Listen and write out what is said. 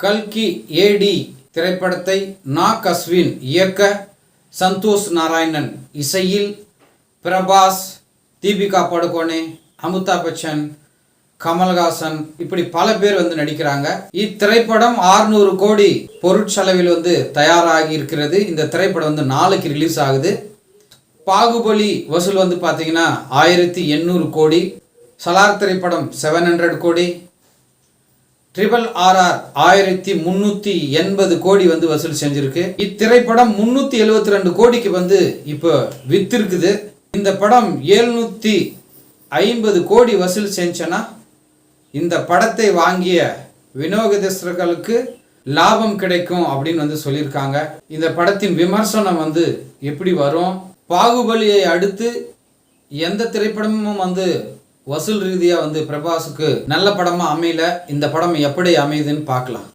கல்கி ஏடி திரைப்படத்தை நாக் அஸ்வின் இயக்க, சந்தோஷ் நாராயணன் இசையில் பிரபாஸ், தீபிகா படுகோனே, அமிதாப் பச்சன், கமல்ஹாசன் இப்படி பல பேர் நடிக்கிறாங்க. இத்திரைப்படம் 600 கோடி பொருட்செலவில் தயாராகி இருக்கிறது. இந்த திரைப்படம் நாளைக்கு ரிலீஸ் ஆகுது. பாகுபலி வசூல் பார்த்தீங்கன்னா 1800 கோடி, சலார் திரைப்படம் 700 கோடி, RRR 1380 கோடி வசூல் செஞ்சிருக்கு. இத்திரைப்படம் 372 கோடிக்கு இப்போ வித்திருக்குது. இந்த படம் 750 கோடி வசூல் செஞ்சனா இந்த படத்தை வாங்கிய விநியோகஸ்தர்களுக்கு லாபம் கிடைக்கும் அப்படின்னு சொல்லியிருக்காங்க. இந்த படத்தின் விமர்சனம் எப்படி வரும், பாகுபலியை அடுத்து எந்த திரைப்படமும் வசூல் ரீதியாக பிரபாஸுக்கு நல்ல படமாக அமையல. இந்த படம் எப்படி அமையுதுன்னு பார்க்கலாம்.